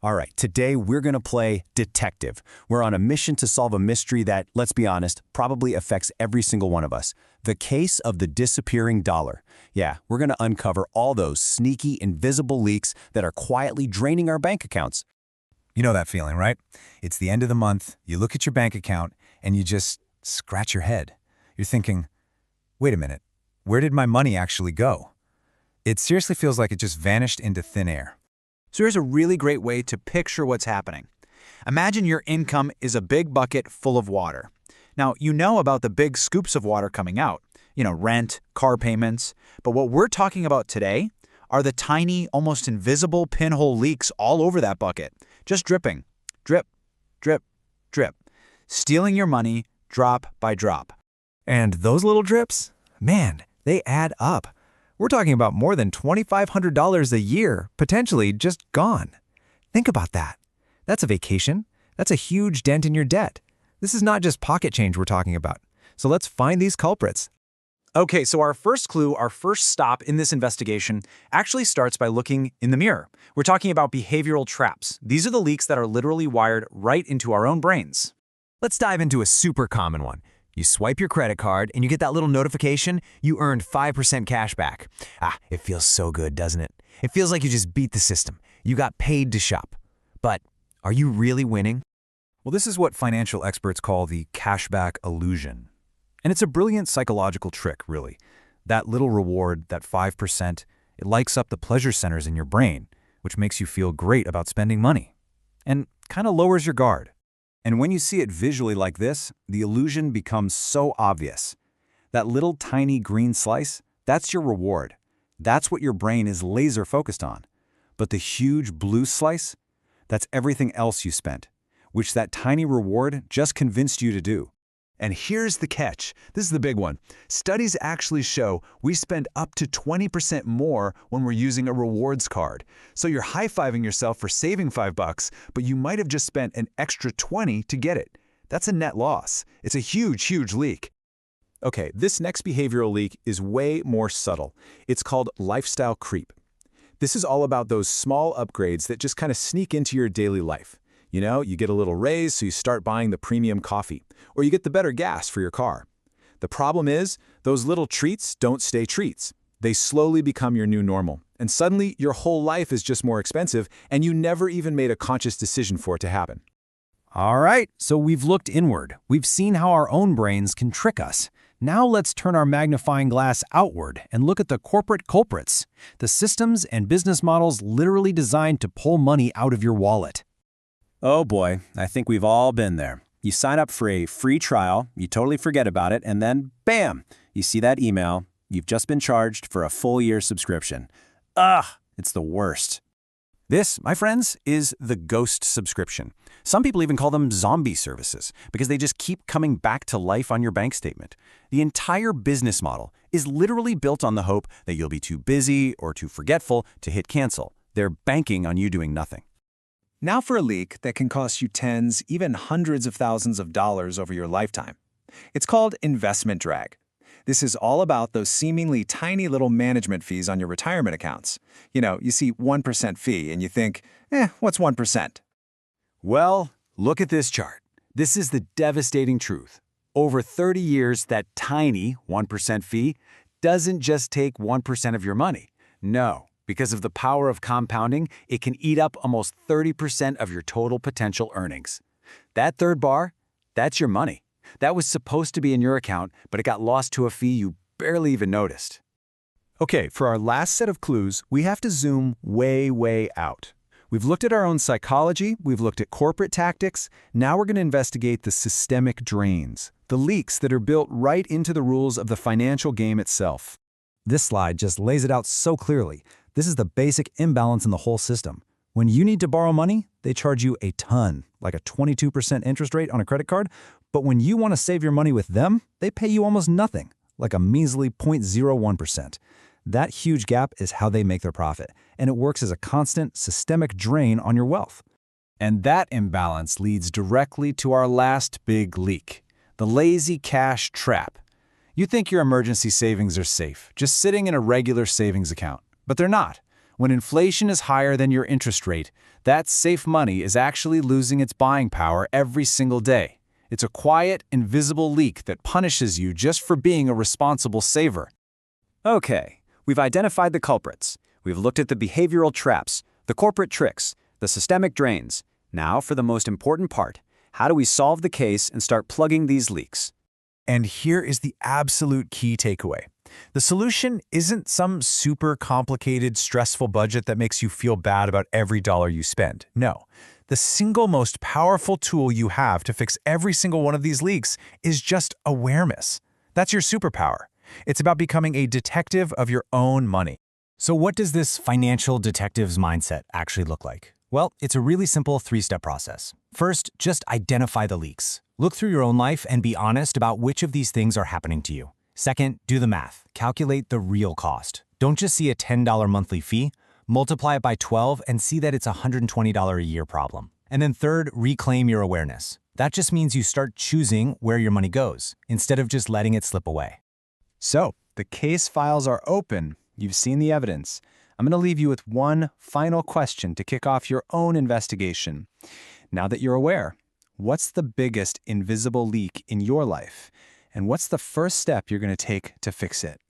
All right, today we're going to play detective. We're on a mission to solve a mystery that, let's be honest, probably affects every single one of us. The case of the disappearing dollar. Yeah, we're going to uncover all those sneaky, invisible leaks that are quietly draining our bank accounts. You know that feeling, right? It's the end of the month, you look at your bank account, and you just scratch your head. You're thinking, wait a minute, where did my money actually go? It seriously feels like it just vanished into thin air. So here's a really great way to picture what's happening. Imagine your income is a big bucket full of water. Now, you know about the big scoops of water coming out, rent, car payments, but what we're talking about today are the tiny, almost invisible pinhole leaks all over that bucket, just dripping, drip, drip, drip, stealing your money drop by drop. And those little drips, man, they add up. We're talking about more than $2,500 a year, potentially just gone. Think about that. That's a vacation. That's a huge dent in your debt. This is not just pocket change we're talking about. So let's find these culprits. Okay, so our first clue, our first stop in this investigation actually starts by looking in the mirror. We're talking about behavioral traps. These are the leaks that are literally wired right into our own brains. Let's dive into a super common one. You swipe your credit card and you get that little notification, you earned 5% cash back. It feels so good, doesn't it? It feels like you just beat the system. You got paid to shop. But are you really winning? Well, this is what financial experts call the cashback illusion. And it's a brilliant psychological trick, really. That little reward, that 5%, it lights up the pleasure centers in your brain, which makes you feel great about spending money. And kind of lowers your guard. And when you see it visually like this, the illusion becomes so obvious. That little tiny green slice, that's your reward. That's what your brain is laser focused on. But the huge blue slice, that's everything else you spent, which that tiny reward just convinced you to do. And here's the catch. This is the big one. Studies actually show we spend up to 20% more when we're using a rewards card. So you're high-fiving yourself for saving $5, but you might have just spent an extra 20 to get it. That's a net loss. It's a huge, huge leak. Okay, this next behavioral leak is way more subtle. It's called lifestyle creep. This is all about those small upgrades that just kind of sneak into your daily life. You get a little raise, so you start buying the premium coffee, or you get the better gas for your car. The problem is, those little treats don't stay treats. They slowly become your new normal, and suddenly your whole life is just more expensive, and you never even made a conscious decision for it to happen. All right, so we've looked inward. We've seen how our own brains can trick us. Now let's turn our magnifying glass outward and look at the corporate culprits, the systems and business models literally designed to pull money out of your wallet. Oh boy, I think we've all been there. You sign up for a free trial, you totally forget about it, and then, bam, you see that email. You've just been charged for a full year subscription. It's the worst. This, my friends, is the ghost subscription. Some people even call them zombie services because they just keep coming back to life on your bank statement. The entire business model is literally built on the hope that you'll be too busy or too forgetful to hit cancel. They're banking on you doing nothing. Now for a leak that can cost you tens, even hundreds of thousands of dollars over your lifetime. It's called investment drag. This is all about those seemingly tiny little management fees on your retirement accounts. You see 1% fee and you think, what's 1%? Well, look at this chart. This is the devastating truth. Over 30 years, that tiny 1% fee doesn't just take 1% of your money. No. Because of the power of compounding, it can eat up almost 30% of your total potential earnings. That third bar, that's your money. That was supposed to be in your account, but it got lost to a fee you barely even noticed. Okay, for our last set of clues, we have to zoom way, way out. We've looked at our own psychology, we've looked at corporate tactics, now we're going to investigate the systemic drains, the leaks that are built right into the rules of the financial game itself. This slide just lays it out so clearly. This is the basic imbalance in the whole system. When you need to borrow money, they charge you a ton, like a 22% interest rate on a credit card. But when you want to save your money with them, they pay you almost nothing, like a measly 0.01%. That huge gap is how they make their profit, and it works as a constant, systemic drain on your wealth. And that imbalance leads directly to our last big leak, the lazy cash trap. You think your emergency savings are safe, just sitting in a regular savings account. But they're not. When inflation is higher than your interest rate, that safe money is actually losing its buying power every single day. It's a quiet, invisible leak that punishes you just for being a responsible saver. Okay, we've identified the culprits. We've looked at the behavioral traps, the corporate tricks, the systemic drains. Now for the most important part. How do we solve the case and start plugging these leaks? And here is the absolute key takeaway. The solution isn't some super complicated, stressful budget that makes you feel bad about every dollar you spend. No. The single most powerful tool you have to fix every single one of these leaks is just awareness. That's your superpower. It's about becoming a detective of your own money. So what does this financial detective's mindset actually look like? Well, it's a really simple 3-step process. First, just identify the leaks. Look through your own life and be honest about which of these things are happening to you. Second, do the math. Calculate the real cost. Don't just see a $10 monthly fee. Multiply it by 12 and see that it's a $120 a year problem. And then third, reclaim your awareness. That just means you start choosing where your money goes, instead of just letting it slip away. So, the case files are open. You've seen the evidence. I'm going to leave you with one final question to kick off your own investigation. Now that you're aware, what's the biggest invisible leak in your life? And what's the first step you're going to take to fix it?